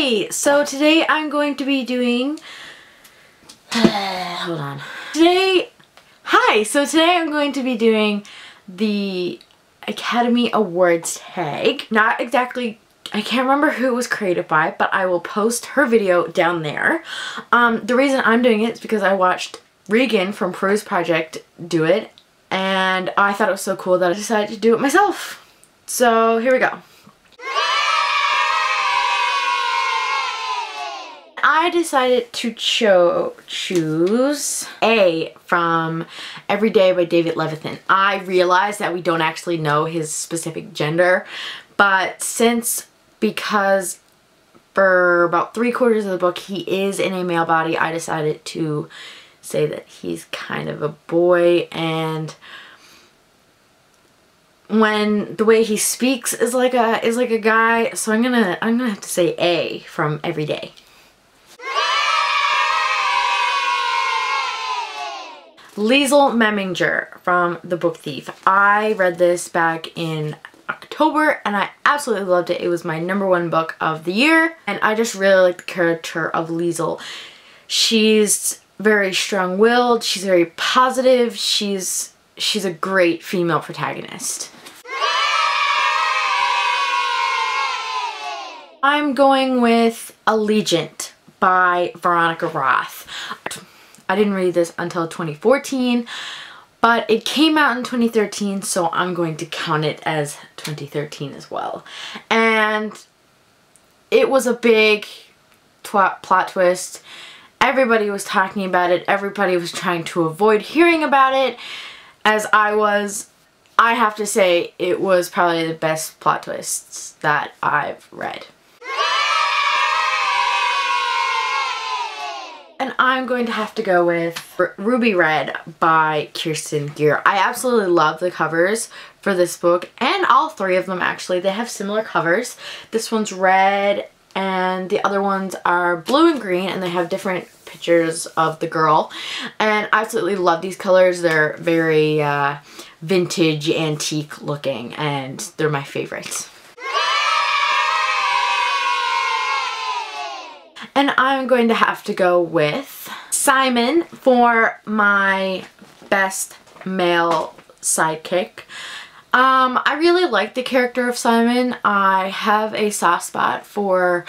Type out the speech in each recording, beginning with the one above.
Hi! So today I'm going to be doing... hold on. Today I'm going to be doing the Academy Awards tag. Not exactly... I can't remember who it was created by, but I will post her video down there. The reason I'm doing it is because I watched Regan from Peru's Project do it, and I thought it was so cool that I decided to do it myself. So here we go. I decided to choose A from Every Day by David Levithan. I realized that we don't actually know his specific gender, but because for about 3/4 of the book he is in a male body, I decided to say that he's kind of a boy, and when the way he speaks is like a guy, so I'm gonna have to say A from Every Day. Liesl Meminger from The Book Thief. I read this back in October and I absolutely loved it. It was my #1 book of the year, and I just really like the character of Liesl. She's very strong-willed, she's very positive, she's a great female protagonist. I'm going with Allegiant by Veronica Roth. I didn't read this until 2014, but it came out in 2013, so I'm going to count it as 2013 as well. And it was a big plot twist. Everybody was talking about it. Everybody was trying to avoid hearing about it, as I was. I have to say, it was probably the best plot twists that I've read. And I'm going to have to go with Ruby Red by Kirsten Gier. I absolutely love the covers for this book, and all three of them actually. They have similar covers. This one's red and the other ones are blue and green, and they have different pictures of the girl. And I absolutely love these colors. They're very vintage, antique looking, and they're my favorites. And I'm going to have to go with Simon for my best male sidekick. I really like the character of Simon. I have a soft spot for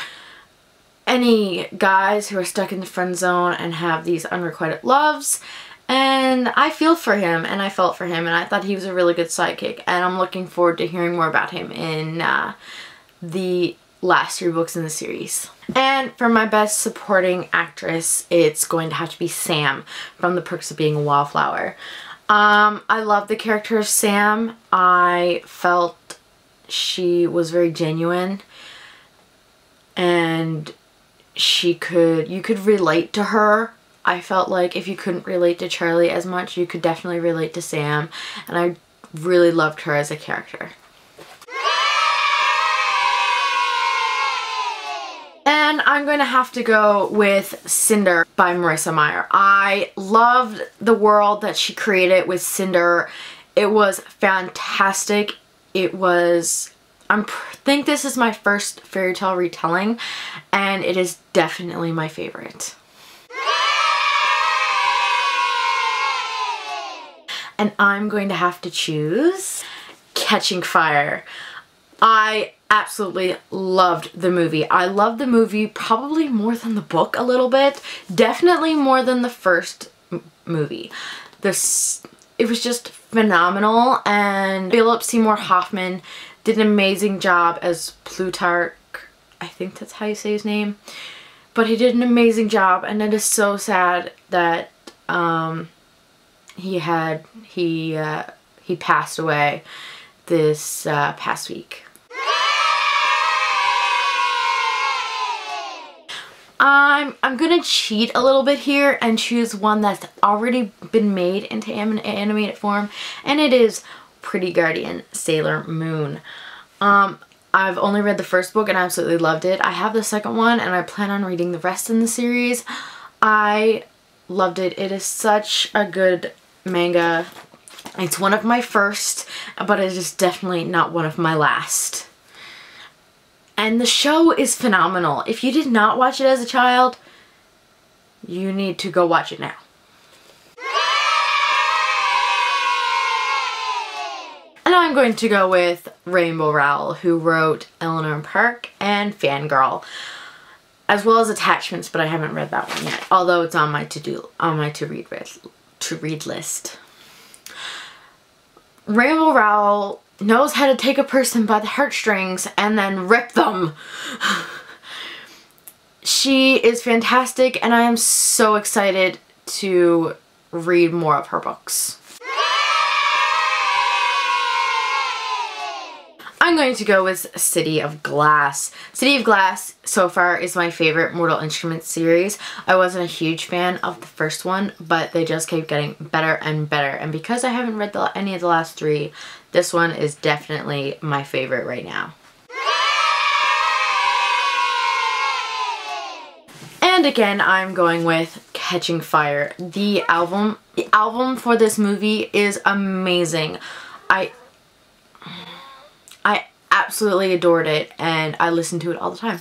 any guys who are stuck in the friend zone and have these unrequited loves. And I feel for him, and I felt for him, and I thought he was a really good sidekick. And I'm looking forward to hearing more about him in the last 3 books in the series. And for my best supporting actress, it's going to have to be Sam from The Perks of Being a Wallflower. I love the character of Sam. I felt she was very genuine, and you could relate to her. I felt like if you couldn't relate to Charlie as much, you could definitely relate to Sam, and I really loved her as a character. And I'm going to have to go with Cinder by Marissa Meyer. I loved the world that she created with Cinder. It was fantastic. It was... I think this is my first fairy tale retelling, and it is definitely my favorite. And I'm going to have to choose Catching Fire. I absolutely loved the movie. I loved the movie probably more than the book a little bit. Definitely more than the first movie. It was just phenomenal, and Philip Seymour Hoffman did an amazing job as Plutarch. I think that's how you say his name. But he did an amazing job, and it is so sad that he passed away this past week. I'm gonna cheat a little bit here and choose one that's already been made into animated form, and it is Pretty Guardian Sailor Moon. I've only read the first book and I absolutely loved it. I have the second one and I plan on reading the rest in the series. I loved it. It is such a good manga. It's one of my first, but it is definitely not one of my last. And the show is phenomenal. If you did not watch it as a child, you need to go watch it now. And I'm going to go with Rainbow Rowell, who wrote Eleanor Park and Fangirl, as well as Attachments, but I haven't read that one yet, although it's on my to read list. Rainbow Rowell knows how to take a person by the heartstrings and then rip them. She is fantastic, and I am so excited to read more of her books. I'm going to go with City of Glass. City of Glass so far is my favorite Mortal Instruments series. I wasn't a huge fan of the first one, but they just keep getting better and better. And because I haven't read any of the last three, this one is definitely my favorite right now. And again, I'm going with Catching Fire. The album for this movie is amazing. I absolutely adored it, and I listen to it all the time.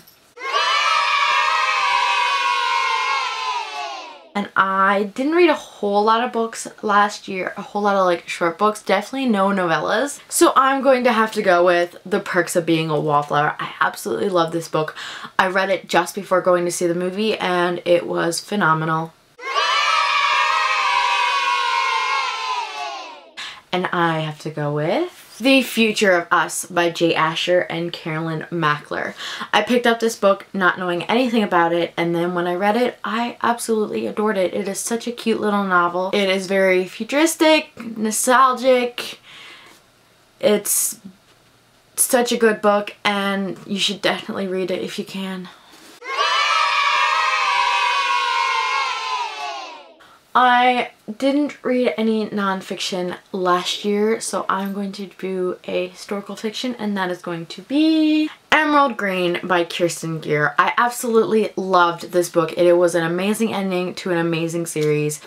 And I didn't read a whole lot of books last year, a whole lot of like short books, definitely no novellas. So I'm going to have to go with The Perks of Being a Wallflower. I absolutely love this book. I read it just before going to see the movie, and it was phenomenal. And I have to go with The Future of Us by Jay Asher and Carolyn Mackler. I picked up this book not knowing anything about it, and then when I read it, I absolutely adored it. It is such a cute little novel. It is very futuristic, nostalgic. It's such a good book, and you should definitely read it if you can. I didn't read any nonfiction last year, so I'm going to do a historical fiction, and that is going to be Emerald Green by Kirsten Gier. I absolutely loved this book. It was an amazing ending to an amazing series.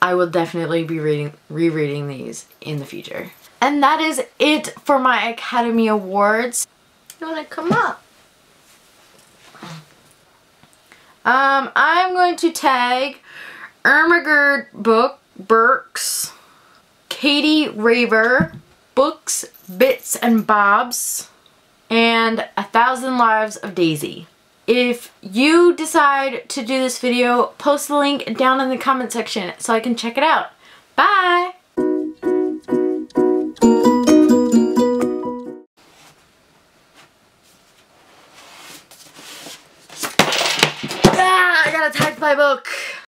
I will definitely be rereading these in the future. And that is it for my Academy Awards. You want to come up? I'm going to tag Ermagerd Burks, Katie Raver, Books, Bits and Bobs, and 1,000 Lives of Daisy. If you decide to do this video, post the link down in the comment section so I can check it out. Bye! I gotta type my book.